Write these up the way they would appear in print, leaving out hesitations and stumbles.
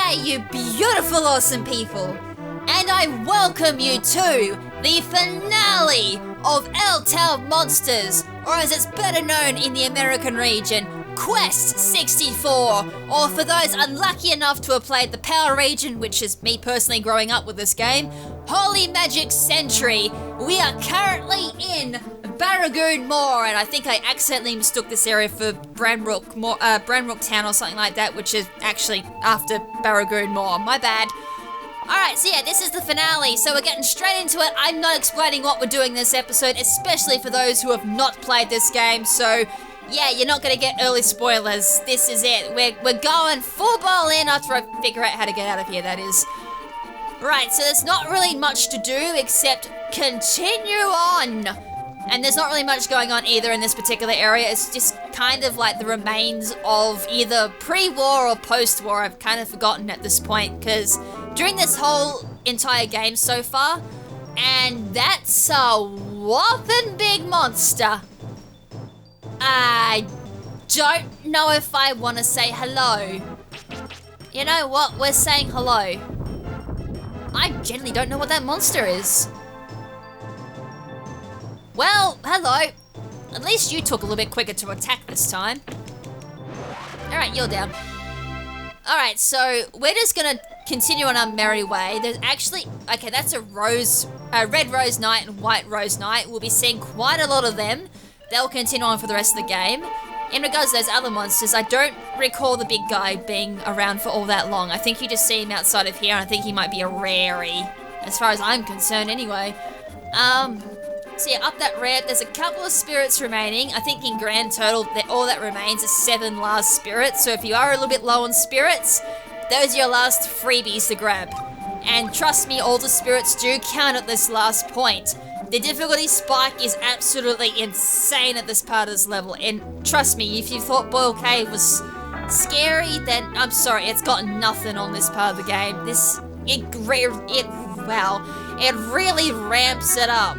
G'day, you beautiful, awesome people, and I welcome you to the finale of Eltale Monsters, or as it's better known in the American region, Quest 64, or for those unlucky enough to have played the Power region, which is me personally growing up with this game, Holy Magic Century. We are currently in Barragoon Moor, and I think I accidentally mistook this area for Branbrook Town or something like that, which is actually after Barragoon Moor. My bad. Alright, so yeah, this is the finale, so we're getting straight into it. I'm not explaining what we're doing this episode, especially for those who have not played this game, so yeah, you're not going to get early spoilers. This is it. We're going full ball in after I figure out how to get out of here, that is. Right, so there's not really much to do except continue on. And there's not really much going on either in this particular area. It's just kind of like the remains of either pre-war or post-war. I've kind of forgotten at this point, because during this whole entire game so far, and that's a whopping big monster. I don't know if I want to say hello. You know what? We're saying hello. I generally don't know what that monster is. Well, hello. At least you took a little bit quicker to attack this time. Alright, you're down. Alright, so we're just gonna continue on our merry way. There's actually, okay, that's a red rose knight and white rose knight. We'll be seeing quite a lot of them. They'll continue on for the rest of the game. In regards to those other monsters, I don't recall the big guy being around for all that long. I think you just see him outside of here, and I think he might be a rarey, as far as I'm concerned anyway. So yeah, up that ramp, there's a couple of spirits remaining. I think in grand total, all that remains is 7 last spirits. So if you are a little bit low on spirits, those are your last freebies to grab. And trust me, all the spirits do count at this last point. The difficulty spike is absolutely insane at this part of this level. And trust me, if you thought Boyle Cave was scary, then I'm sorry, it's got nothing on this part of the game. It really ramps it up.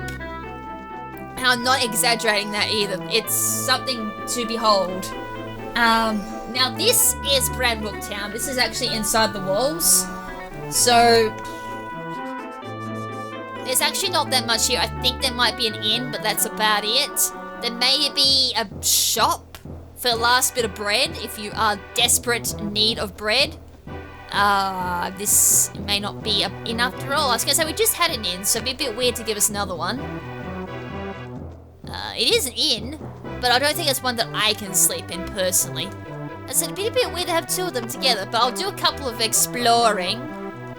And I'm not exaggerating that either. It's something to behold. Now this is Branbrook Town. This is actually inside the walls. So there's actually not that much here. I think there might be an inn, but that's about it. There may be a shop for the last bit of bread if you are desperate in need of bread. This may not be an inn after all. I was going to say we just had an inn, so it'd be a bit weird to give us another one. It is an inn, but I don't think it's one that I can sleep in personally. I said it'd be a bit weird to have 2 of them together, but I'll do a couple of exploring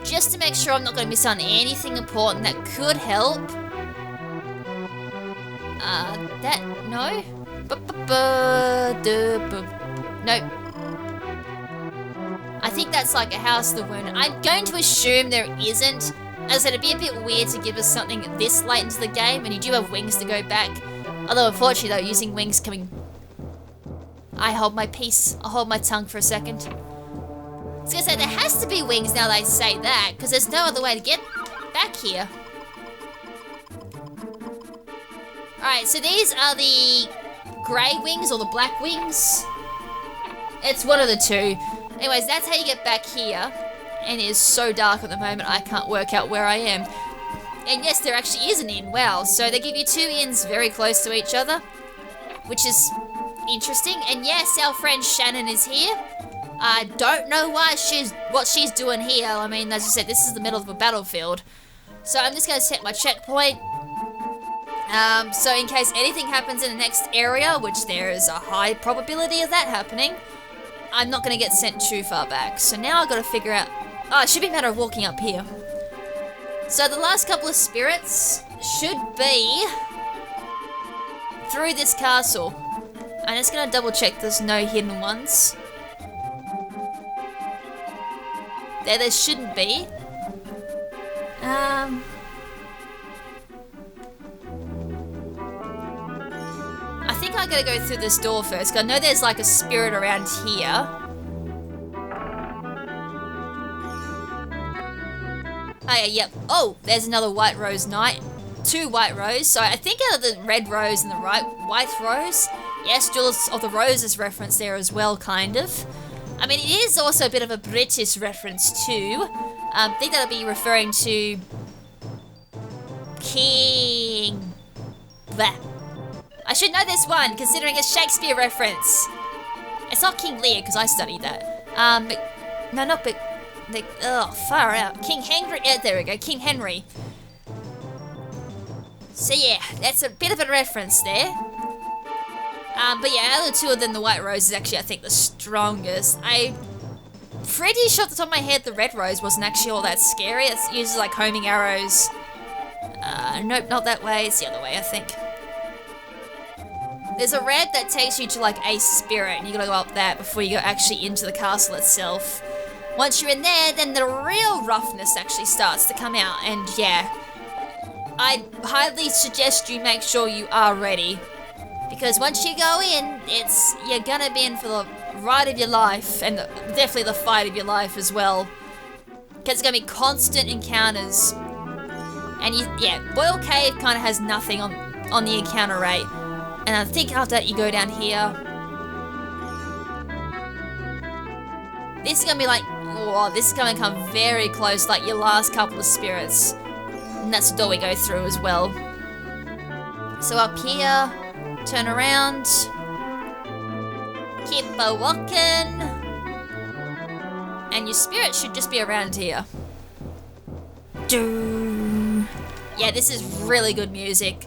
just to make sure I'm not going to miss on anything important that could help. No? Nope. I think that's like a house of the wounded. I'm going to assume there isn't. As I said, it'd be a bit weird to give us something this late into the game, and you do have wings to go back. Although, unfortunately, though, using wings coming... I hold my peace. I'll hold my tongue for a second. I was going to say, there has to be wings now that I say that, because there's no other way to get back here. Alright, so these are the grey wings or the black wings. It's one of the two. Anyways, that's how you get back here. And it is so dark at the moment, I can't work out where I am. And yes, there actually is an inn. Wow. So they give you 2 inns very close to each other, which is interesting. And yes, our friend Shannon is here. I don't know what she's doing here. I mean, as I said, this is the middle of a battlefield. So I'm just going to set my checkpoint. So in case anything happens in the next area, which there is a high probability of that happening, I'm not going to get sent too far back. So now I've got to figure out... Oh, it should be a matter of walking up here. So the last couple of spirits should be through this castle. I'm just going to double check there's no hidden ones. There shouldn't be. I think I gotta go through this door first, because I know there's like a spirit around here. Oh yeah, yep. Oh, there's another white rose knight. 2 white rose. So I think out of the red rose and the white rose, yes, Jewels of the Rose is referenced there as well, kind of. I mean, it is also a bit of a British reference too. I think that'll be referring to King... Bleh. I should know this one, considering a Shakespeare reference. It's not King Lear, because I studied that. No, not oh, far out. King Henry, there we go, King Henry. So yeah, that's a bit of a reference there. But yeah, out of the two of them, the white rose is actually, I think, the strongest. I'm pretty sure off the top of my head, the red rose wasn't actually all that scary. It uses like homing arrows. Nope, not that way, it's the other way, I think. There's a red that takes you to like a spirit, and you gotta go up that before you go actually into the castle itself. Once you're in there, then the real roughness actually starts to come out, and yeah, I highly suggest you make sure you are ready, because once you go in, you're gonna be in for the ride of your life, and definitely the fight of your life as well, because it's gonna be constant encounters, and Boyle Cave kind of has nothing on the encounter rate. And I think after that you go down here. This is gonna be like, oh, this is gonna come very close, like your last couple of spirits. And that's the door we go through as well. So up here, turn around. Keep walking. And your spirit should just be around here. Yeah, this is really good music.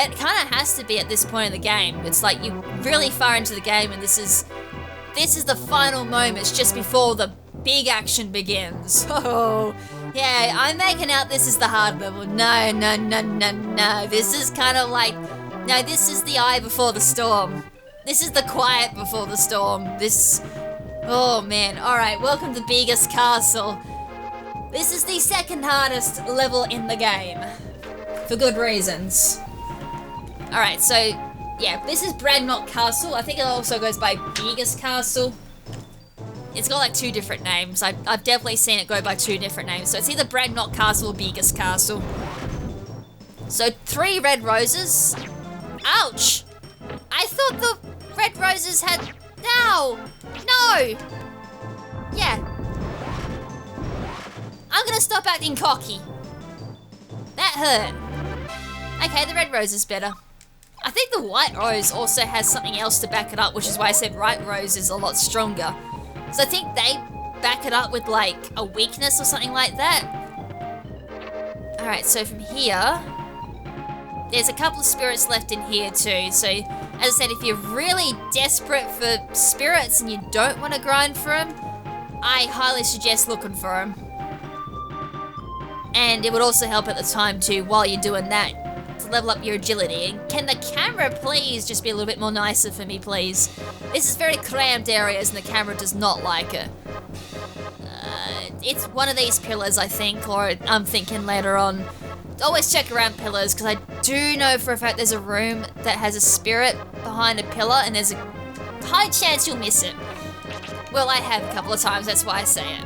It kind of has to be at this point in the game. It's like you're really far into the game, and this is the final moments just before the big action begins. Oh, yeah, I'm making out this is the hard level. No. This is kind of like, no, this is the eye before the storm. This is the quiet before the storm. Oh man. All right, welcome to Biggest Castle. This is the second hardest level in the game, for good reasons. Alright, so, yeah, this is Bradnock Castle. I think it also goes by Biggest Castle. It's got like two different names. I've definitely seen it go by two different names. So it's either Bradnock Castle or Biggest Castle. So 3 red roses. Ouch! I thought the red roses had... No! Yeah. I'm gonna stop acting cocky. That hurt. Okay, the red rose is better. I think the white rose also has something else to back it up, which is why I said white rose is a lot stronger. So I think they back it up with like a weakness or something like that. Alright, so from here, there's a couple of spirits left in here too. So as I said, if you're really desperate for spirits and you don't want to grind for them, I highly suggest looking for them. And it would also help at the time too, while you're doing that, to level up your agility. And can the camera please just be a little bit more nicer for me, please? This is very cramped areas and the camera does not like it. It's one of these pillars, I think, or I'm thinking later on. Always check around pillars, because I do know for a fact there's a room that has a spirit behind a pillar, and there's a high chance you'll miss it. Well, I have a couple of times, that's why I say it.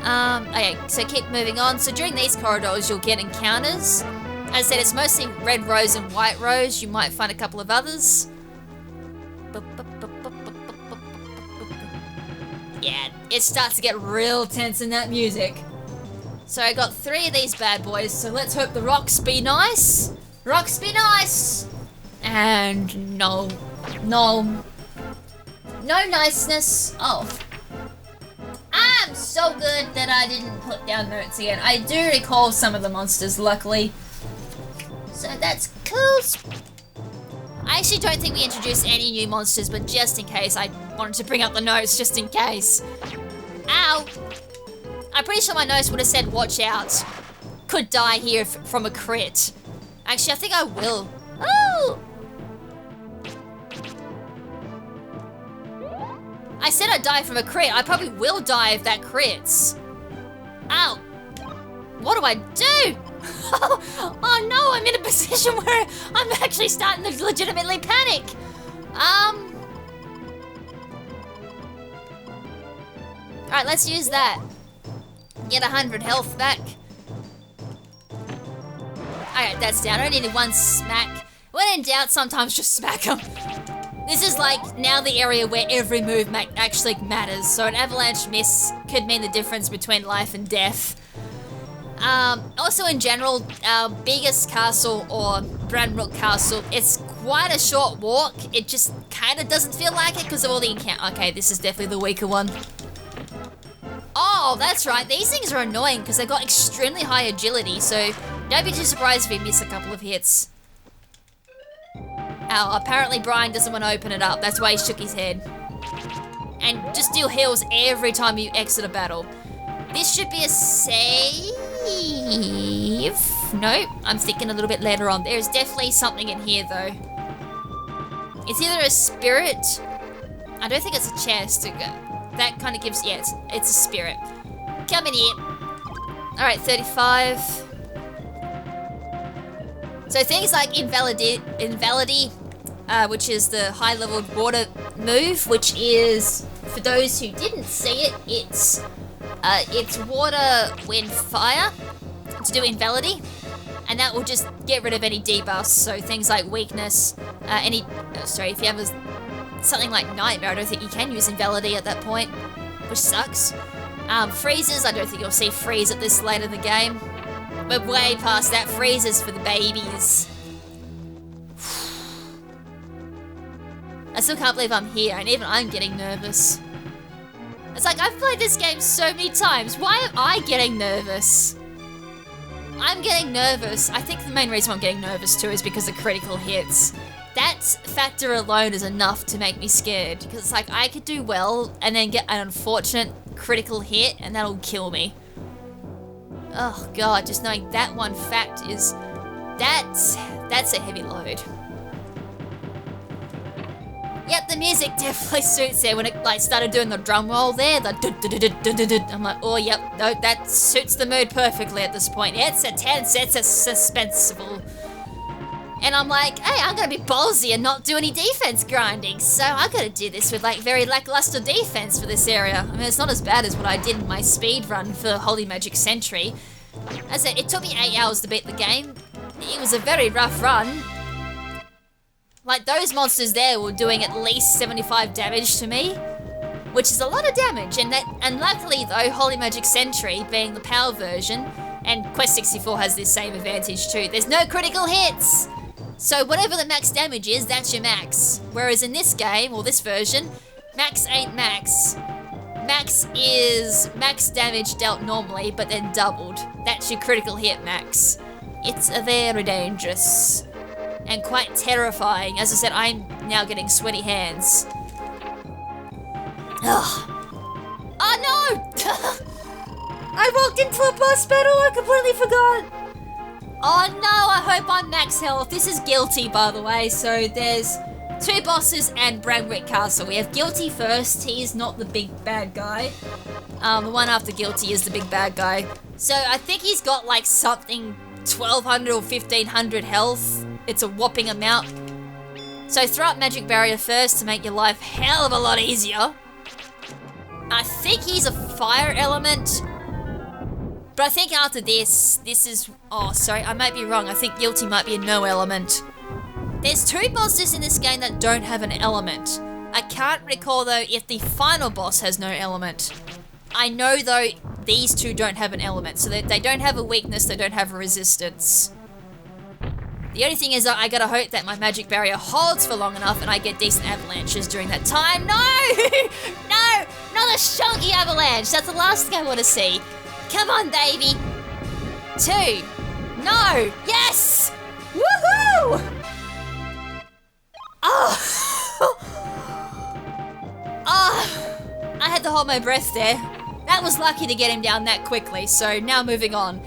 Okay, so keep moving on. So during these corridors, you'll get encounters. As I said, it's mostly red rose and white rose. You might find a couple of others. Yeah, it starts to get real tense in that music. So I got 3 of these bad boys, so let's hope the rocks be nice. Rocks be nice! And no niceness. Oh. I'm so good that I didn't put down notes again. I do recall some of the monsters, luckily. So that's cool. I actually don't think we introduced any new monsters, but just in case, I wanted to bring up the notes just in case. Ow! I'm pretty sure my notes would have said, watch out. Could die here from a crit. Actually, I think I will. Oh! I said I'd die from a crit. I probably will die if that crits. Ow. What do I do? Oh no, I'm in a position where I'm actually starting to legitimately panic. Alright, let's use that. Get 100 health back. Alright, that's down. I only needed 1 smack. When in doubt, sometimes just smack them. This is like now the area where every move actually matters. So an avalanche miss could mean the difference between life and death. Also in general, our biggest castle or Branbrook Castle, it's quite a short walk. It just kind of doesn't feel like it because of all the encounter. Okay, this is definitely the weaker one. Oh, that's right. These things are annoying because they've got extremely high agility. So don't be too surprised if we miss a couple of hits. Oh, apparently Brian doesn't want to open it up. That's why he shook his head. And just deal heals every time you exit a battle. This should be a save. Nope, I'm thinking a little bit later on. There's definitely something in here though. It's either a spirit. I don't think it's a chest. That kind of gives, yeah, it's a spirit. Come in here. All right, 35. So things like Invalidity, which is the high-leveled water move, which is, for those who didn't see it, it's water, wind, fire to do Invalidity, and that will just get rid of any debuffs. So things like weakness, if you have something like Nightmare, I don't think you can use Invalidity at that point, which sucks. Freezes, I don't think you'll see freeze at this late in the game. We're way past that. Freezes for the babies. I still can't believe I'm here, and even I'm getting nervous. It's like, I've played this game so many times. Why am I getting nervous? I'm getting nervous. I think the main reason I'm getting nervous too is because of critical hits. That factor alone is enough to make me scared, because it's like I could do well and then get an unfortunate critical hit and that'll kill me. Oh god, just knowing that one fact is, that's a heavy load. Yep, the music definitely suits there when it like started doing the drum roll there, I'm like, oh yep, no, that suits the mood perfectly at this point. It's a tense, it's a suspenseful. And I'm like, hey, I'm gonna be ballsy and not do any defense grinding, so I gotta do this with like very lackluster defense for this area. I mean, it's not as bad as what I did in my speed run for Holy Magic Century. As I said, it took me 8 hours to beat the game. It was a very rough run. Like, those monsters there were doing at least 75 damage to me, which is a lot of damage. And luckily though, Holy Magic Century being the PAL version, and Quest 64 has this same advantage too, there's no critical hits! So whatever the max damage is, that's your max. Whereas in this game, or this version, max ain't max. Max is max damage dealt normally, but then doubled. That's your critical hit max. It's very dangerous. And quite terrifying. As I said, I'm now getting sweaty hands. Ugh. Oh no! I walked into a boss battle, I completely forgot! Oh no, I hope I'm max health. This is Guilty, by the way, so there's 2 bosses and Branwick Castle. We have Guilty first, he is not the big bad guy. The one after Guilty is the big bad guy. So I think he's got like something 1200 or 1500 health. It's a whopping amount. So throw up Magic Barrier first to make your life hell of a lot easier. I think he's a fire element. But I think after this is... Oh, sorry, I might be wrong. I think Guilty might be a no element. There's 2 monsters in this game that don't have an element. I can't recall, though, if the final boss has no element. I know, though, these 2 don't have an element. So they don't have a weakness, they don't have a resistance. The only thing is that I gotta hope that my Magic Barrier holds for long enough and I get decent avalanches during that time. No! No! Not a shonky avalanche! That's the last thing I want to see. Come on, baby. 2. No. Yes. Woohoo! Oh. Oh. I had to hold my breath there. That was lucky to get him down that quickly. So now moving on.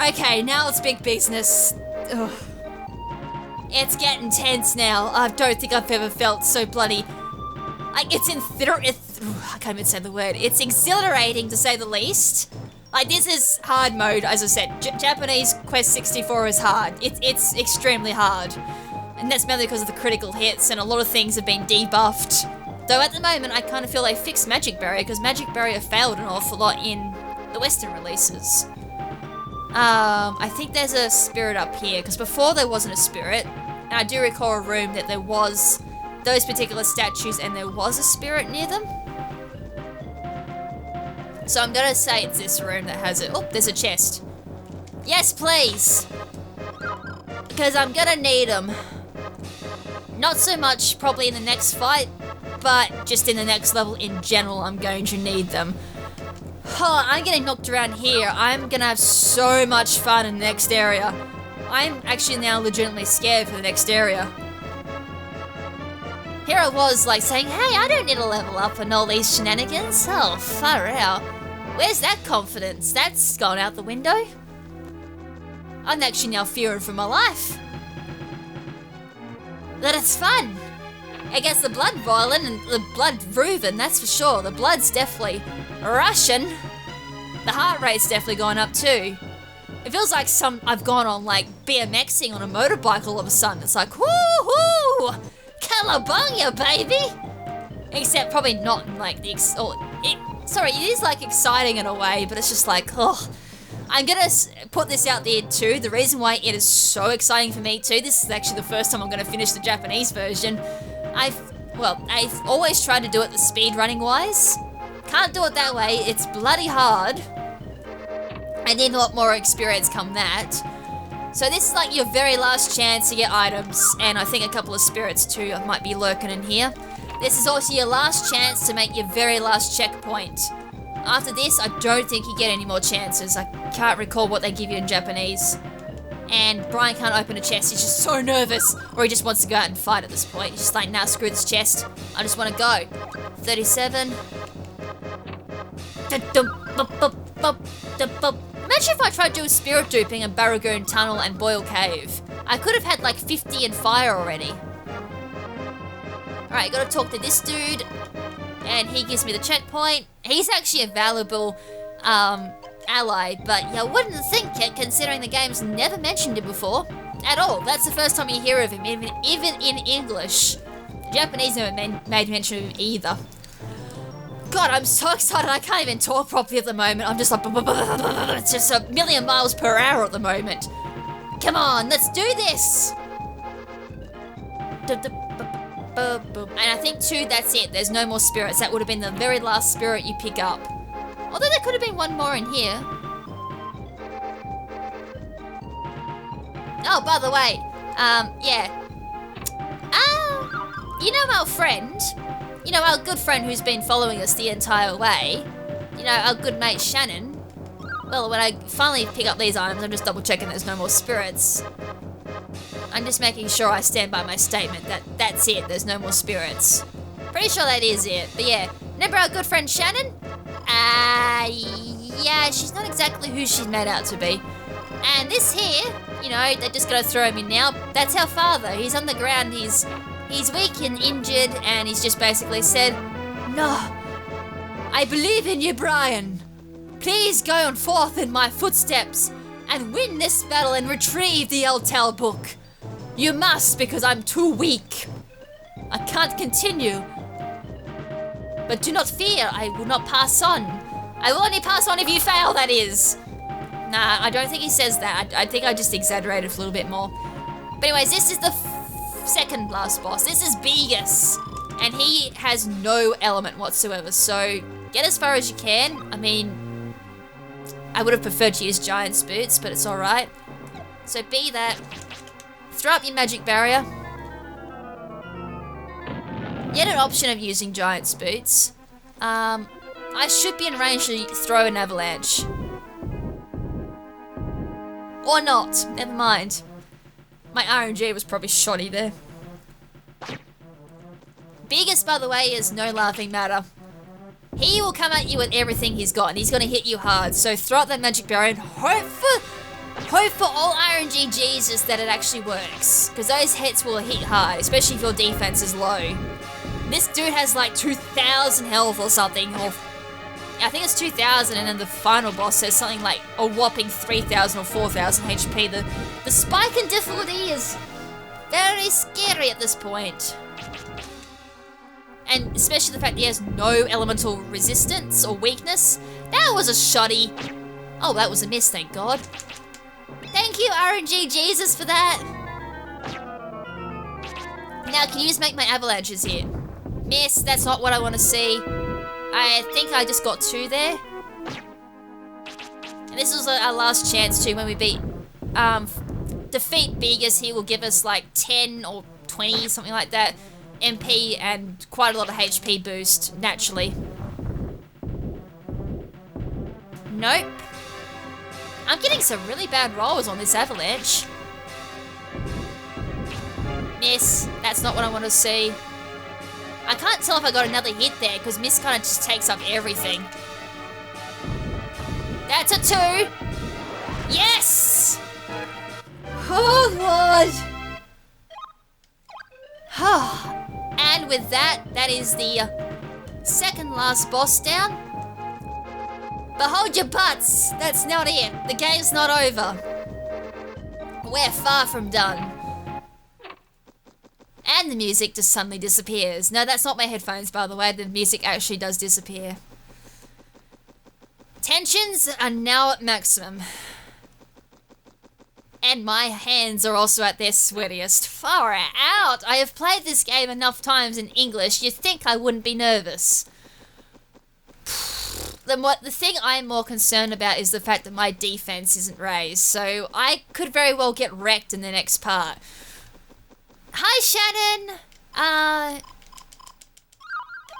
Okay, now it's big business. Ugh. It's getting tense now. I don't think I've ever felt so bloody... I can't even say the word. It's exhilarating, to say the least. Like, this is hard mode, as I said. Japanese Quest 64 is hard. It's extremely hard. And that's mainly because of the critical hits, and a lot of things have been debuffed. Though at the moment, I kind of feel they fixed Magic Barrier, because Magic Barrier failed an awful lot in the Western releases. I think there's a spirit up here, because before there wasn't a spirit. And I do recall a room that there was those particular statues and there was a spirit near them. So I'm gonna say it's this room that has it. Oh, there's a chest. Yes, please. Because I'm gonna need them. Not so much probably in the next fight, but just in the next level in general, I'm going to need them. Oh, I'm getting knocked around here. I'm gonna have so much fun in the next area. I'm actually now legitimately scared for the next area. Here I was like saying, hey, I don't need to level up and all these shenanigans. Oh, far out. Where's that confidence? That's gone out the window. I'm actually now fearing for my life. But it's fun. It gets the blood boiling and the blood moving, that's for sure. The blood's definitely rushing. The heart rate's definitely going up too. It feels like I've gone on like BMXing on a motorbike all of a sudden. It's like, woo-hoo! Cowabunga, baby! Except probably not in like the sorry, it is like exciting in a way, but it's just like, oh. I'm gonna put this out there too. The reason why it is so exciting for me too, this is actually the first time I'm gonna finish the Japanese version. I've always tried to do it the speedrunning wise. Can't do it that way, it's bloody hard. I need a lot more experience come that. So this is like your very last chance to get items, and I think a couple of spirits too might be lurking in here. This is also your last chance to make your very last checkpoint. After this, I don't think you get any more chances. I can't recall what they give you in Japanese. And Brian can't open a chest, he's just so nervous. Or he just wants to go out and fight at this point. He's just like, nah, screw this chest. I just want to go. 37. Imagine if I tried doing spirit duping in Barragoon Tunnel and Boyle Cave. I could have had like 50 in fire already. Alright, gotta talk to this dude. And he gives me the checkpoint. He's actually a valuable ally, but you wouldn't think it considering the game's never mentioned him before. At all. That's the first time you hear of him, even in English. The Japanese never made mention of him either. God, I'm so excited I can't even talk properly at the moment. I'm just like, it's just a million miles per hour at the moment. Come on, let's do this! And I think too, that's it. There's no more spirits. That would have been the very last spirit you pick up. Although there could have been one more in here. Oh, by the way, yeah. You know our friend, our good friend who's been following us the entire way, our good mate Shannon. Well, when I finally pick up these items, I'm just double checking there's no more spirits. I'm just making sure I stand by my statement that that's it, there's no more spirits. Pretty sure that is it, but yeah. Remember our good friend Shannon? Yeah, she's not exactly who she's made out to be. And this here, they're just gonna throw him in now. That's our father, he's on the ground, he's weak and injured, and he's just basically said, no, I believe in you, Brian. Please go on forth in my footsteps and win this battle and retrieve the Eltale book. You must, because I'm too weak. I can't continue. But do not fear, I will not pass on. I will only pass on if you fail, that is. Nah, I don't think he says that. I think I just exaggerated a little bit more. But anyways, this is the second last boss. This is Begus. And he has no element whatsoever, so get as far as you can. I mean, I would have preferred to use Giant's Boots, but it's alright. So be that. Throw up your magic barrier. You had an option of using Giant's Boots. I should be in range to throw an avalanche. Or not, never mind. My RNG was probably shoddy there. Begus, by the way, is no laughing matter. He will come at you with everything he's got, and he's going to hit you hard. So throw up that magic barrier and hope for all RNG Jesus that it actually works. Because those hits will hit hard, especially if your defense is low. This dude has like 2,000 health or something, or I think it's 2,000, and then the final boss has something like a whopping 3,000 or 4,000 HP. The spike in difficulty is very scary at this point. And especially the fact that he has no elemental resistance or weakness. That was a shoddy. Oh, that was a miss, thank God. Thank you, RNG Jesus, for that. Now, can you just make my avalanches here? Miss, that's not what I want to see. I think I just got 2 there. And this was our last chance too when we beat... defeat Begus, he will give us like 10 or 20, something like that, MP and quite a lot of HP boost, naturally. Nope. I'm getting some really bad rolls on this avalanche. Miss, that's not what I want to see. I can't tell if I got another hit there, because Miss kind of just takes up everything. That's a 2! Yes! Oh, Lord! And with that, that is the second last boss down. But hold your butts! That's not it. The game's not over. We're far from done. And the music just suddenly disappears. No, that's not my headphones, by the way. The music actually does disappear. Tensions are now at maximum. And my hands are also at their sweatiest. Far out! I have played this game enough times in English, you'd think I wouldn't be nervous. The thing I'm more concerned about is the fact that my defense isn't raised, so I could very well get wrecked in the next part. Hi, Shannon!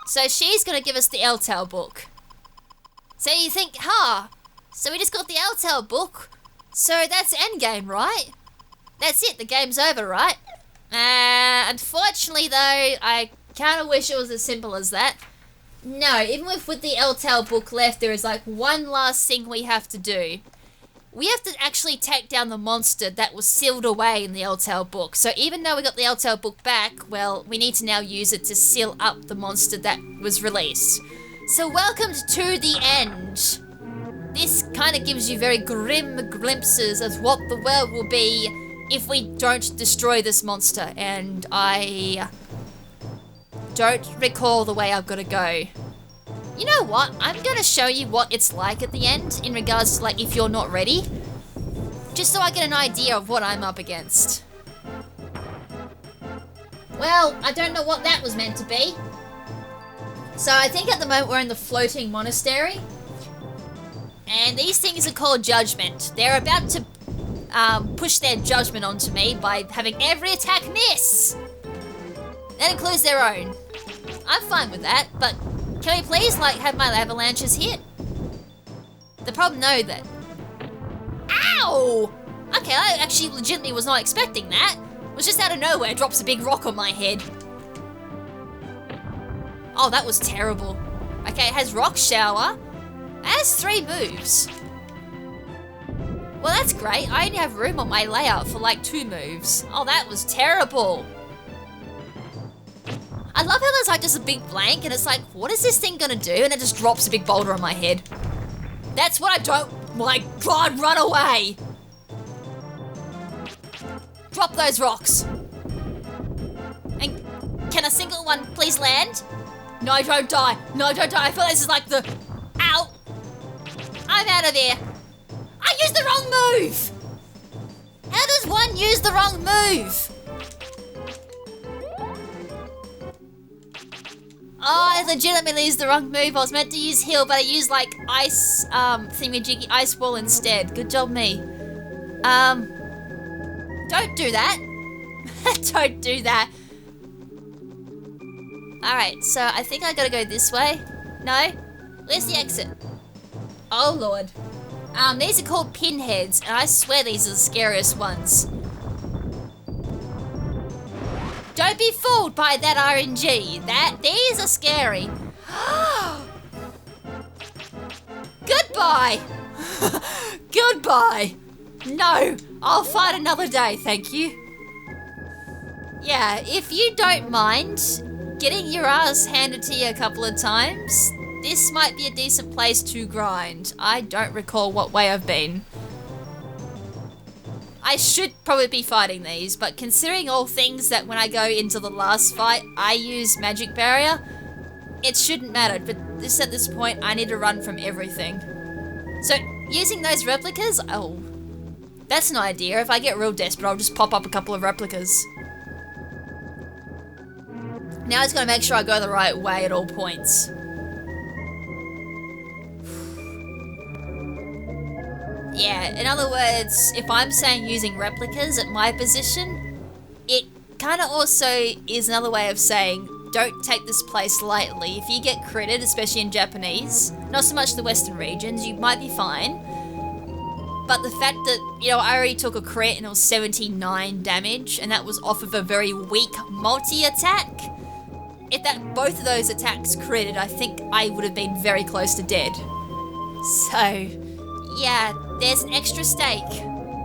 So she's gonna give us the Eltale book. So you think, so we just got the Eltale book? So that's endgame, right? That's it, the game's over, right? Unfortunately though, I kinda wish it was as simple as that. No, even with the Eltale book left, there is like one last thing we have to do. We have to actually take down the monster that was sealed away in the Eltale book. So even though we got the Eltale book back, well, we need to now use it to seal up the monster that was released. So welcome to the end. This kind of gives you very grim glimpses of what the world will be if we don't destroy this monster. And I don't recall the way I've got to go. You know what? I'm going to show you what it's like at the end in regards to like if you're not ready. Just so I get an idea of what I'm up against. Well, I don't know what that was meant to be. So I think at the moment we're in the floating monastery. And these things are called judgment. They're about to push their judgment onto me by having every attack miss. That includes their own. I'm fine with that, but can we please, like, have my avalanches hit? The problem, though, that... Ow! Okay, I actually legitimately was not expecting that. It was just out of nowhere, drops a big rock on my head. Oh, that was terrible. Okay, it has Rock Shower. It has 3 moves. Well, that's great. I only have room on my layout for, like, 2 moves. Oh, that was terrible. I love how there's like just a big blank and it's like, what is this thing gonna do? And it just drops a big boulder on my head. That's what I don't, my God, run away. Drop those rocks. And can a single one please land? No, don't die. No, don't die. I feel like this is like the, ow. I'm out of here. I used the wrong move. How does one use the wrong move? Oh, I legitimately used the wrong move. I was meant to use heal, but I used like ice, thingy-jiggy ice wall instead. Good job, me. Don't do that. Don't do that. Alright, so I think I gotta go this way. No? Where's the exit? Oh, Lord. These are called Pinheads, and I swear these are the scariest ones. Don't be fooled by that RNG. These are scary. Goodbye. Goodbye. No, I'll fight another day, thank you. Yeah, if you don't mind getting your ass handed to you a couple of times, this might be a decent place to grind. I don't recall what way I've been. I should probably be fighting these, but considering all things that when I go into the last fight, I use magic barrier, it shouldn't matter, but at this point, I need to run from everything. So, using those replicas, oh, that's an idea. If I get real desperate, I'll just pop up a couple of replicas. Now I just gotta make sure I go the right way at all points. Yeah, in other words, if I'm saying using replicas at my position, it kind of also is another way of saying don't take this place lightly. If you get critted, especially in Japanese, not so much the Western regions, you might be fine. But the fact that, you know, I already took a crit and it was 79 damage, and that was off of a very weak multi-attack. If that both of those attacks critted, I think I would have been very close to dead. So, yeah, there's an extra stake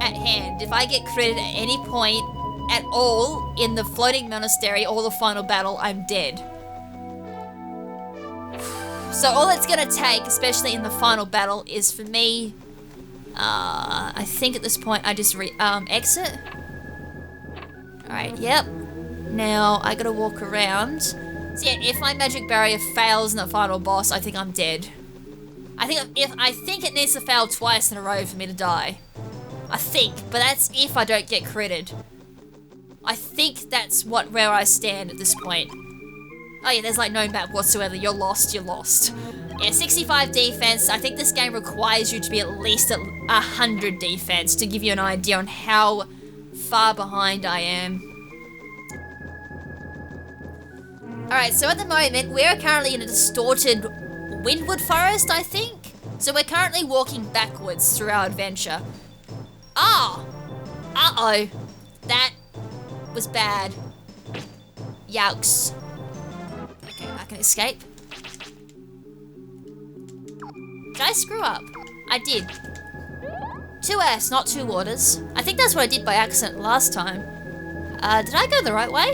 at hand. If I get critted at any point at all in the floating monastery or the final battle, I'm dead. So all it's gonna take, especially in the final battle, is for me, I think at this point I just exit. Alright, yep. Now I gotta walk around. So yeah, if my magic barrier fails in the final boss, I think I'm dead. I think it needs to fail twice in a row for me to die. I think, but that's if I don't get critted. I think that's where I stand at this point. Oh yeah, there's like no map whatsoever. You're lost, you're lost. Yeah, 65 defense. I think this game requires you to be at least at 100 defense to give you an idea on how far behind I am. Alright, so at the moment, we're currently in a distorted windwood forest, I think. So we're currently walking backwards through our adventure. Ah! Uh-oh. That was bad. Yowks. Okay, I can escape. Did I screw up? I did. 2 S, not 2 waters. I think that's what I did by accident last time. Did I go the right way?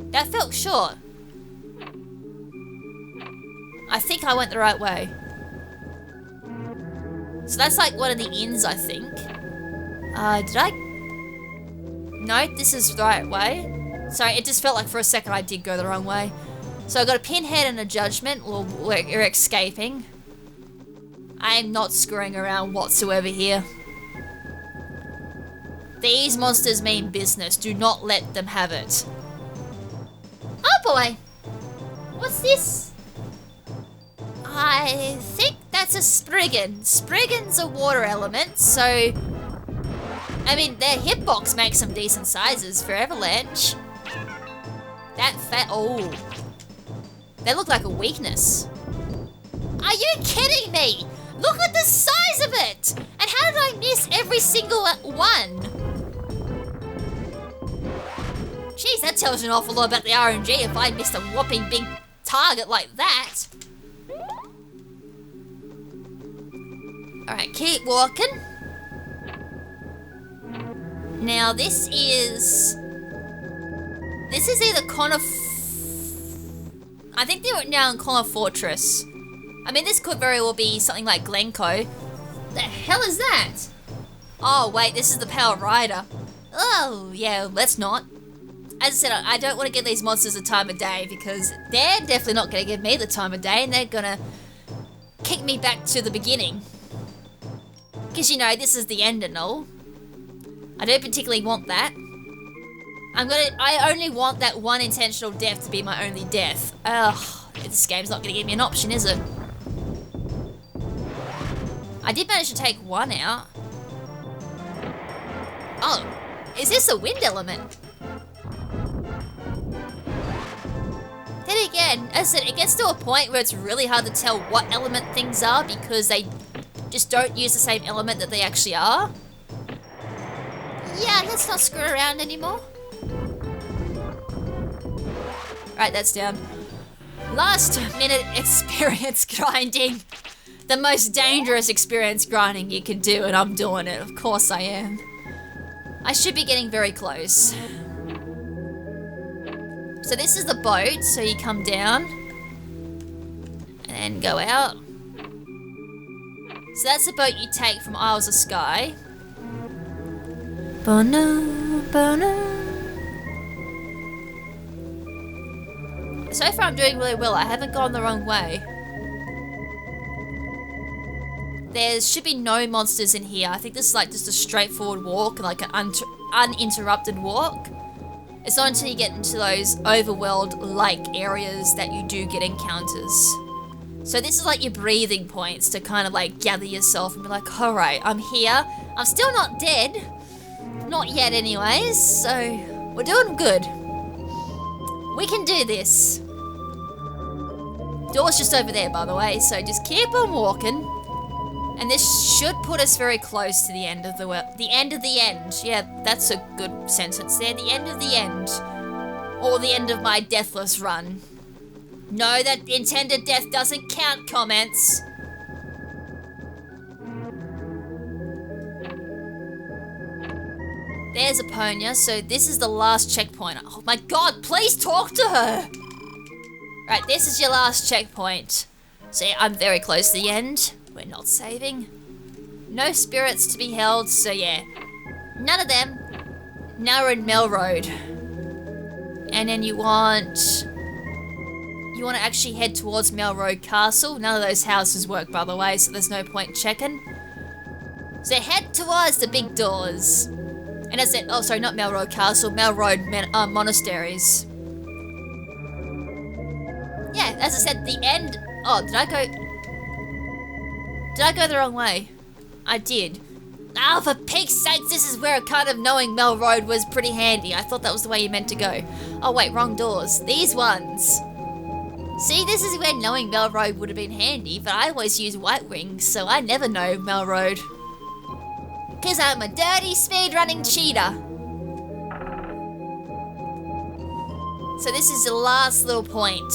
That felt short. I think I went the right way. So that's like one of the inns, I think. Did I? No, this is the right way. Sorry, it just felt like for a second I did go the wrong way. So I got a pinhead and a judgment. Well, we're escaping. I am not screwing around whatsoever here. These monsters mean business. Do not let them have it. Oh boy. What's this? I think that's a Spriggan. Spriggan's a water element, so... I mean, their hitbox makes some decent sizes for Avalanche. Oh. They look like a weakness. Are you kidding me? Look at the size of it! And how did I miss every single one? Jeez, that tells you an awful lot about the RNG if I missed a whopping big target like that. Alright, keep walking. Now this is either I think they were now in Connor Fortress. I mean, this could very well be something like Glencoe. The hell is that? Oh wait, this is the Power Rider. Oh yeah, let's not. As I said, I don't want to give these monsters the time of day because they're definitely not going to give me the time of day and they're going to kick me back to the beginning. Because, you know, this is the end and all. I don't particularly want that. I only want that one intentional death to be my only death. Ugh, this game's not going to give me an option, is it? I did manage to take one out. Oh, is this a wind element? Then again, as I said, it gets to a point where it's really hard to tell what element things are because they just don't use the same element that they actually are. Yeah, let's not screw around anymore. Right, that's down. Last minute experience grinding. The most dangerous experience grinding you can do, and I'm doing it. Of course I am. I should be getting very close. So this is the boat, so you come down and then go out. So that's the boat you take from Isles of Skye. Bono, bono. So far I'm doing really well. I haven't gone the wrong way. There should be no monsters in here. I think this is like just a straightforward walk, like an uninterrupted walk. It's not until you get into those overworld-like areas that you do get encounters. So this is like your breathing points to kind of like gather yourself and be like, alright, I'm here. I'm still not dead. Not yet anyways, so we're doing good. We can do this. Door's just over there, by the way, so just keep on walking. And this should put us very close to the end of the end of the end. Yeah, that's a good sentence there. The end of the end. Or the end of my deathless run. No, that intended death doesn't count, comments. There's Aponia, so this is the last checkpoint. Oh my god, please talk to her! Right, this is your last checkpoint. So yeah, I'm very close to the end. We're not saving. No spirits to be held, so yeah. None of them. Now we're in Mel Road. And then you want to actually head towards Mel Road Castle. None of those houses work, by the way, so there's no point checking. So head towards the big doors. And as it, oh sorry, not Mel Road Castle, Mel Road Monasteries. Yeah, as I said, the end. Oh, did I go the wrong way? I did. Ah, for pig's sakes, this is where kind of knowing Mel Road was pretty handy. I thought that was the way you meant to go. Oh wait, wrong doors. These ones. See, this is where knowing Mel Road would have been handy, but I always use White Wings, so I never know Mel Road. Cause I'm a dirty speedrunning cheater. So this is the last little point.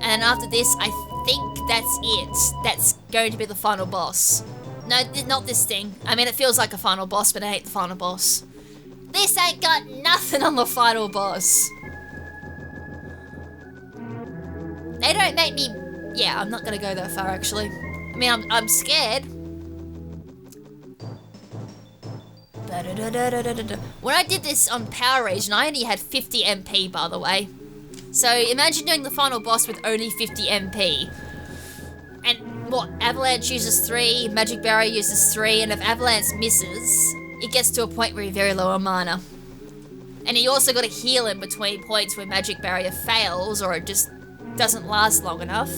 And after this, I think that's it. That's going to be the final boss. No, not this thing. I mean, it feels like a final boss, but I hate the final boss. This ain't got nothing on the final boss. They don't make me... Yeah, I'm not gonna go that far, actually. I mean, I'm scared. When I did this on Power Region, I only had 50 MP, by the way. So imagine doing the final boss with only 50 MP. And what, Avalanche uses 3, Magic Barrier uses 3, and if Avalanche misses, it gets to a point where you're very low on mana. And you also got to heal in between points where Magic Barrier fails or it just doesn't last long enough.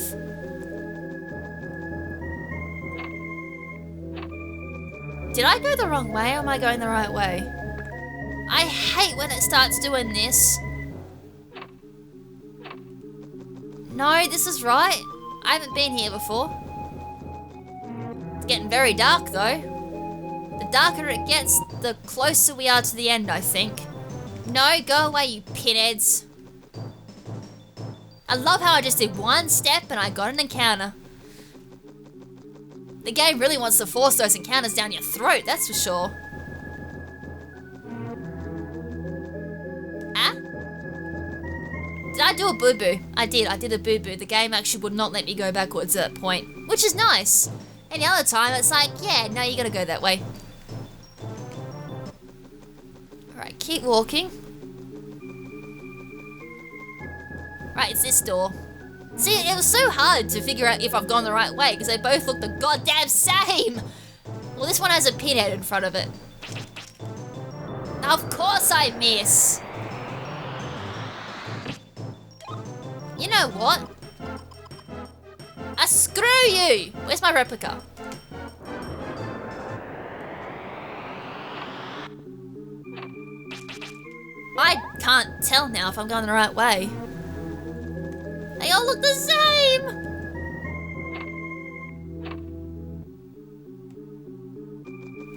Did I go the wrong way or am I going the right way? I hate when it starts doing this. No, this is right. I haven't been here before. It's getting very dark though. The darker it gets, the closer we are to the end, I think. No, go away, you pinheads. I love how I just did one step and I got an encounter. The game really wants to force those encounters down your throat, that's for sure. Ah? Did I do a boo-boo? I did a boo-boo. The game actually would not let me go backwards at that point, which is nice. Any other time, it's like, yeah, no, you gotta go that way. Alright, keep walking. Right, it's this door. See, it was so hard to figure out if I've gone the right way because they both look the goddamn same. Well, this one has a pinhead in front of it. Of course I miss. You know what? Screw you. Where's my replica? I can't tell now if I'm going the right way. They all look the same!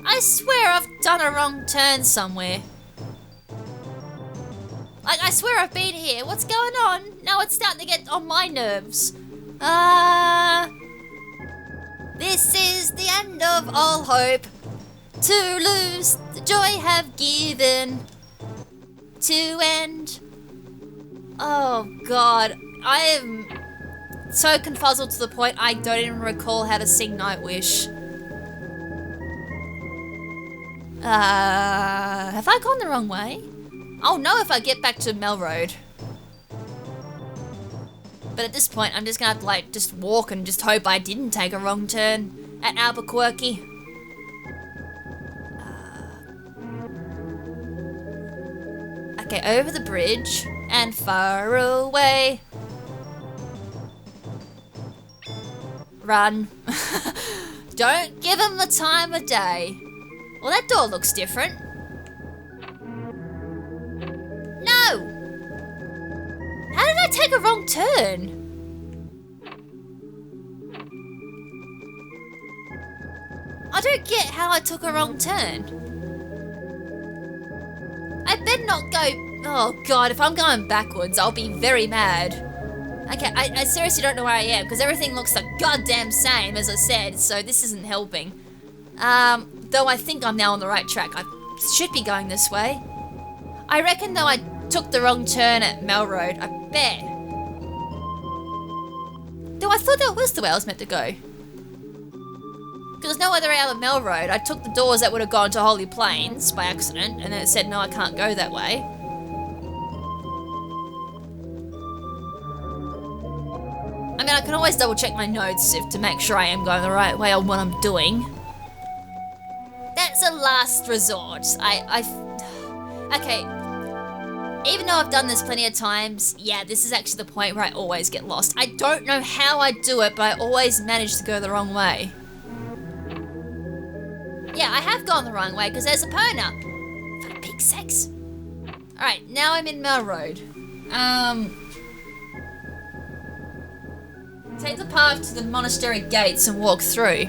I swear I've done a wrong turn somewhere. Like, I swear I've been here. What's going on? Now it's starting to get on my nerves. This is the end of all hope. To lose the joy have given. To end. Oh, God. I am so confuzzled to the point I don't even recall how to sing Nightwish. Have I gone the wrong way? I'll know if I get back to Mel Road. But at this point, I'm just gonna have to, like, just walk and just hope I didn't take a wrong turn at Albuquerque. Okay, over the bridge and far away. Run. Don't give him the time of day. Well, that door looks different. No! How did I take a wrong turn? I don't get how I took a wrong turn. I better not go... Oh god, if I'm going backwards, I'll be very mad. Okay, I seriously don't know where I am, because everything looks the goddamn same, as I said, so this isn't helping. Though I think I'm now on the right track. I should be going this way. I reckon though I took the wrong turn at Mel Road, I bet. Though I thought that was the way I was meant to go. Because there's no other way out of Mel Road. I took the doors that would have gone to Holy Plains by accident, and then it said, no, I can't go that way. I mean, I can always double check my notes to make sure I am going the right way on what I'm doing. That's a last resort. Okay. Even though I've done this plenty of times, yeah, this is actually the point where I always get lost. I don't know how I do it, but I always manage to go the wrong way. Yeah, I have gone the wrong way because there's a Pona. For pig's sakes. Alright, now I'm in Mel Road. Take the path to the monastery gates and walk through.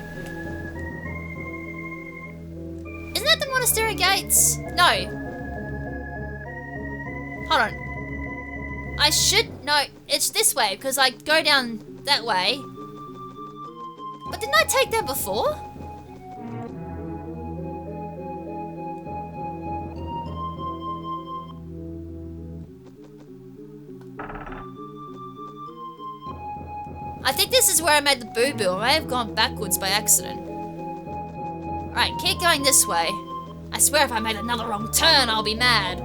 Isn't that the monastery gates? No. Hold on. I should... No, it's this way because I go down that way. But didn't I take that before? I think this is where I made the boo-boo. I may have gone backwards by accident. Right, keep going this way. I swear if I made another wrong turn, I'll be mad.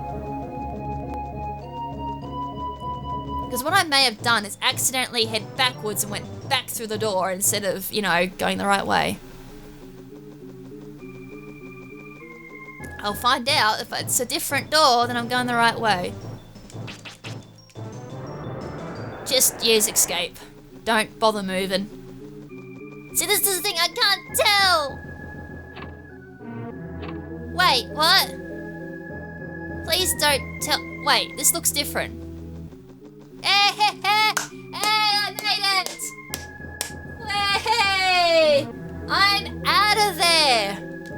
Because what I may have done is accidentally head backwards and went back through the door instead of, you know, going the right way. I'll find out if it's a different door, then I'm going the right way. Just use escape. Don't bother moving. See, this is the thing, I can't tell! Wait, what? Please don't tell... Wait, this looks different. Hey, hey, hey! Hey, I made it! Hey! I'm out of there!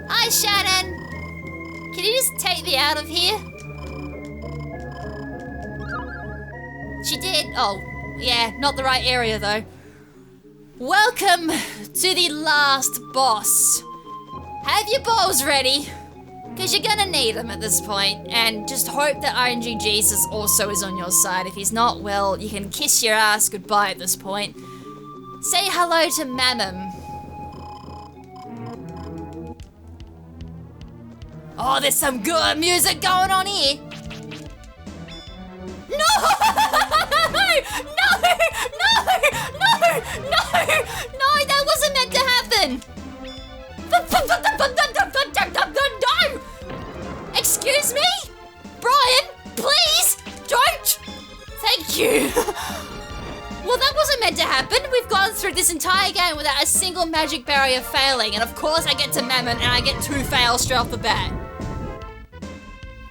Hi, Shannon! Can you just take me out of here? She did. Oh. Yeah, not the right area though. Welcome to the last boss. Have your balls ready, because you're gonna need them at this point, and just hope that RNG Jesus also is on your side. If he's not, well, you can kiss your ass goodbye at this point. Say hello to Mammon. Oh, there's some good music going on here. No! No! No! No! No! No! That wasn't meant to happen! No! Excuse me? Brian, please! Don't! Thank you! Well, that wasn't meant to happen. We've gone through this entire game without a single magic barrier failing, and of course I get to Mammon and I get 2 fails straight off the bat.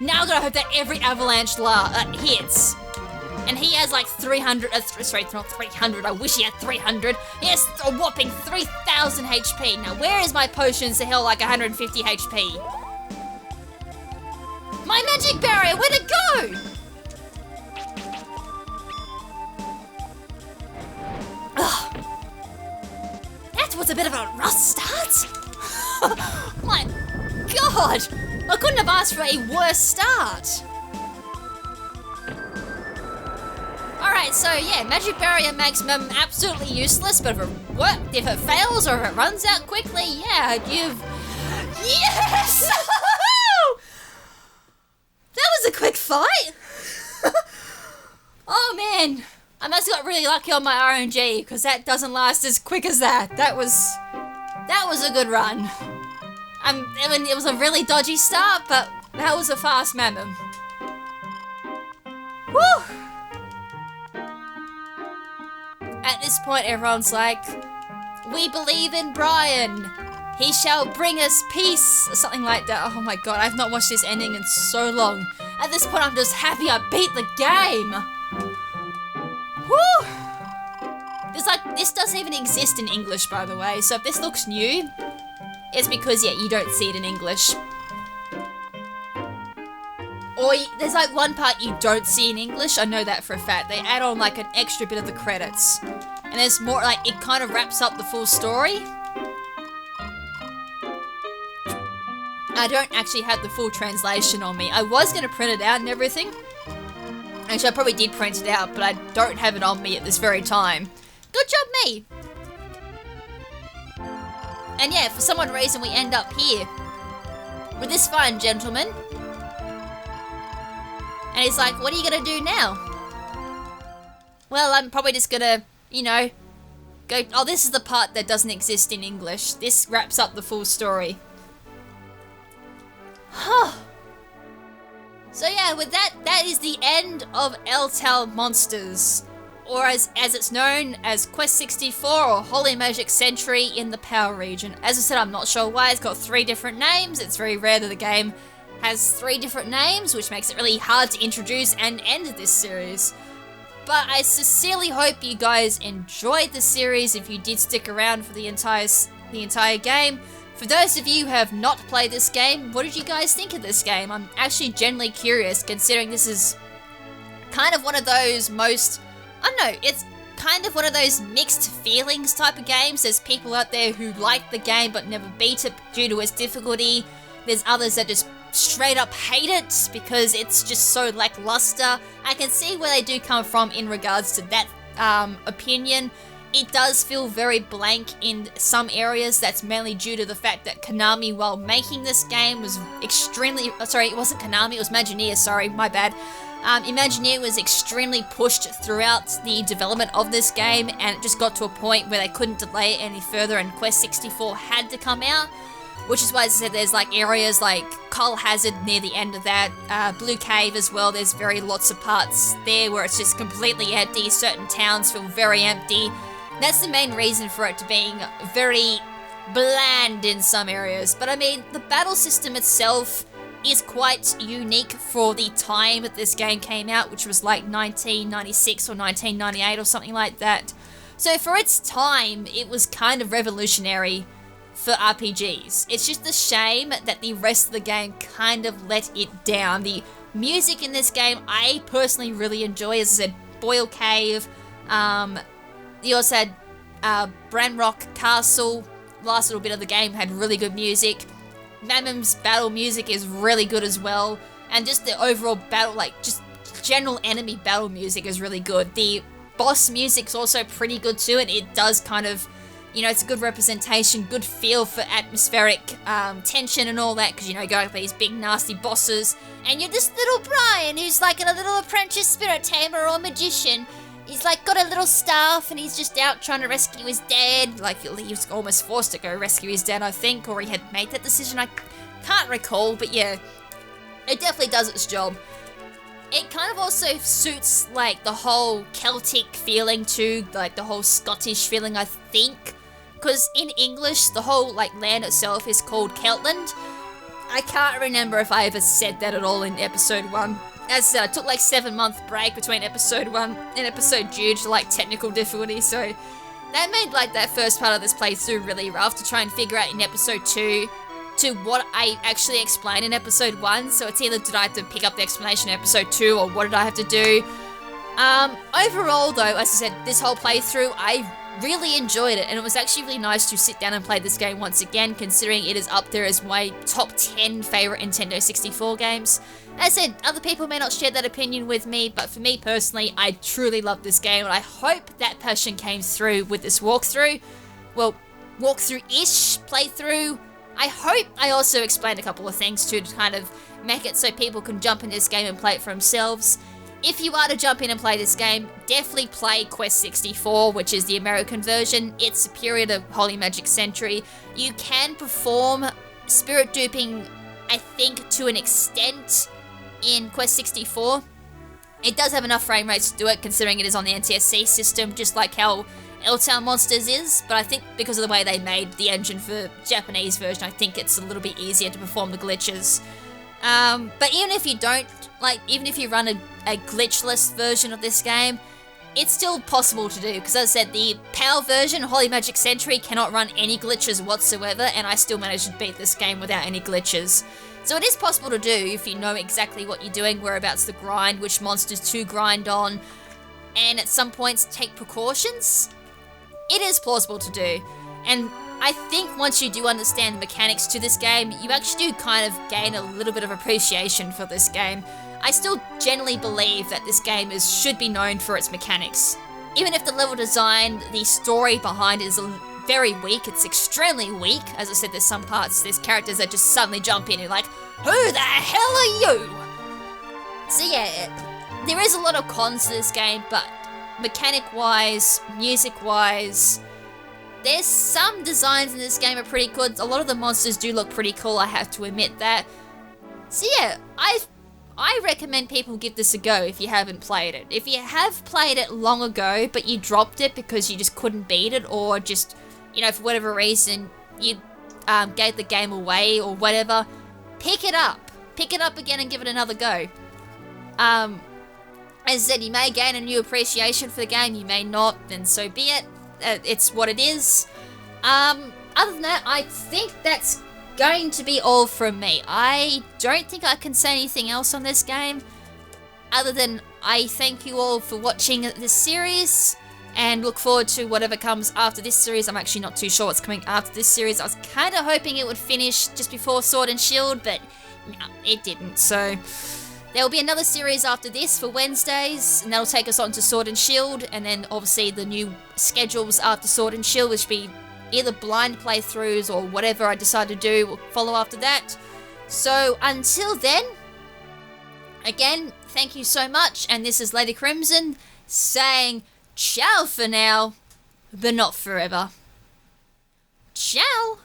Now I gotta hope that every avalanche hits. And he has like 300, sorry, not 300, I wish he had 300. He has a whopping 3,000 HP. Now where is my potions to heal like 150 HP? My magic barrier, where'd it go? Ugh. That was a bit of a rough start. My God, I couldn't have asked for a worse start. Alright, so yeah, magic barrier makes Mammon absolutely useless, but if it fails or if it runs out quickly, yeah, you've... Yes! That was a quick fight! Oh man, I must have got really lucky on my RNG, because that doesn't last as quick as that. That was a good run. I mean, it was a really dodgy start, but that was a fast Mammon. Woo! At this point, everyone's like, we believe in Brian. He shall bring us peace, or something like that. Oh my god, I've not watched this ending in so long. At this point, I'm just happy I beat the game. Woo! This doesn't even exist in English, by the way. So if this looks new, it's because, yeah, you don't see it in English. Or there's like one part you don't see in English. I know that for a fact. They add on like an extra bit of the credits. And there's more, like, it kind of wraps up the full story. I don't actually have the full translation on me. I was going to print it out and everything. Actually, I probably did print it out, but I don't have it on me at this very time. Good job, me! And yeah, for some odd reason we end up here with this fine gentleman. And he's like, what are you going to do now? Well, I'm probably just going to, you know, go... Oh, this is the part that doesn't exist in English. This wraps up the full story. Huh. So yeah, with that is the end of Eltale Monsters. Or as it's known as Quest 64 or Holy Magic Century in the Power region. As I said, I'm not sure why. It's got 3 different names. It's very rare that the game has 3 different names, which makes it really hard to introduce and end this series. But I sincerely hope you guys enjoyed the series if you did stick around for the entire game. For those of you who have not played this game, what did you guys think of this game? I'm actually genuinely curious, considering this is kind of one of those I don't know, it's kind of one of those mixed feelings type of games. There's people out there who like the game but never beat it due to its difficulty. There's others that just straight up hate it because it's just so lackluster. I can see where they do come from in regards to that opinion. It does feel very blank in some areas. That's mainly due to the fact that Konami, while making this game, was extremely... sorry, it wasn't Konami, it was Imagineer, sorry, my bad. Imagineer was extremely pushed throughout the development of this game, and it just got to a point where they couldn't delay it any further, and Quest 64 had to come out. Which is why I said there's like areas like Coal Hazard near the end of that, Blue Cave as well. There's lots of parts there where it's just completely empty. Certain towns feel very empty. That's the main reason for it to being very bland in some areas. But I mean, the battle system itself is quite unique for the time that this game came out, which was like 1996 or 1998 or something like that. So for its time, it was kind of revolutionary for RPGs. It's just a shame that the rest of the game kind of let it down. The music in this game, I personally really enjoy. As I said, Boyle Cave, you also had Branrock Castle, last little bit of the game had really good music. Mammon's battle music is really good as well. And just the overall battle, like just general enemy battle music is really good. The boss music's also pretty good too, and it does kind of, you know, it's a good representation, good feel for atmospheric tension and all that, because, you know, you go up these big nasty bosses, and you're this little Brian who's like a little apprentice spirit tamer or magician. He's like got a little staff, and he's just out trying to rescue his dad. Like, he was almost forced to go rescue his dad, I think, or he had made that decision. I can't recall, but yeah, it definitely does its job. It kind of also suits, like, the whole Celtic feeling too, like the whole Scottish feeling, I think. Because in English, the whole, like, land itself is called Keltland. I can't remember if I ever said that at all in episode 1. As I said, I took like 7-month break between episode 1 and episode due to, like, technical difficulty, so that made, like, that first part of this playthrough really rough to try and figure out in episode 2 to what I actually explained in episode 1, so it's either did I have to pick up the explanation in episode 2 or what did I have to do. Overall though, as I said, this whole playthrough, I really enjoyed it, and it was actually really nice to sit down and play this game once again, considering it is up there as my top 10 favourite Nintendo 64 games. As I said, other people may not share that opinion with me, but for me personally, I truly love this game, and I hope that passion came through with this walkthrough. Well, walkthrough-ish playthrough. I hope I also explained a couple of things too to kind of make it so people can jump in this game and play it for themselves. If you are to jump in and play this game, definitely play Quest 64, which is the American version. It's superior to Holy Magic Century. You can perform spirit duping, I think, to an extent in Quest 64. It does have enough frame rates to do it, considering it is on the NTSC system, just like how Eltale Monsters is, but I think because of the way they made the engine for Japanese version, I think it's a little bit easier to perform the glitches. But even if you don't, even if you run a glitchless version of this game, it's still possible to do, because as I said, the PAL version, Holy Magic Century, cannot run any glitches whatsoever, and I still managed to beat this game without any glitches. So it is possible to do if you know exactly what you're doing, whereabouts to grind, which monsters to grind on, and at some points take precautions. It is plausible to do, and I think once you do understand the mechanics to this game, you actually do kind of gain a little bit of appreciation for this game. I still generally believe that this game should be known for its mechanics. Even if the level design, the story behind it is very weak, it's extremely weak. As I said, there's some parts, there's characters that just suddenly jump in and like, who the hell are you? So yeah, there is a lot of cons to this game, but mechanic-wise, music-wise, there's some designs in this game are pretty good. A lot of the monsters do look pretty cool, I have to admit that. So yeah, I recommend people give this a go if you haven't played it. If you have played it long ago, but you dropped it because you just couldn't beat it, or just, for whatever reason, you gave the game away or whatever, pick it up. Pick it up again and give it another go. As I said, you may gain a new appreciation for the game, you may not, then so be it. It's what it is. Other than that, I think that's going to be all from me. I don't think I can say anything else on this game, other than I thank you all for watching this series, and look forward to whatever comes after this series. I'm actually not too sure what's coming after this series. I was kind of hoping it would finish just before Sword and Shield, but no, it didn't, so there will be another series after this for Wednesdays, and that'll take us on to Sword and Shield, and then obviously the new schedules after Sword and Shield, which will be either blind playthroughs or whatever I decide to do will follow after that. So until then, again, thank you so much, and this is Lady KrimZen saying ciao for now, but not forever. Ciao!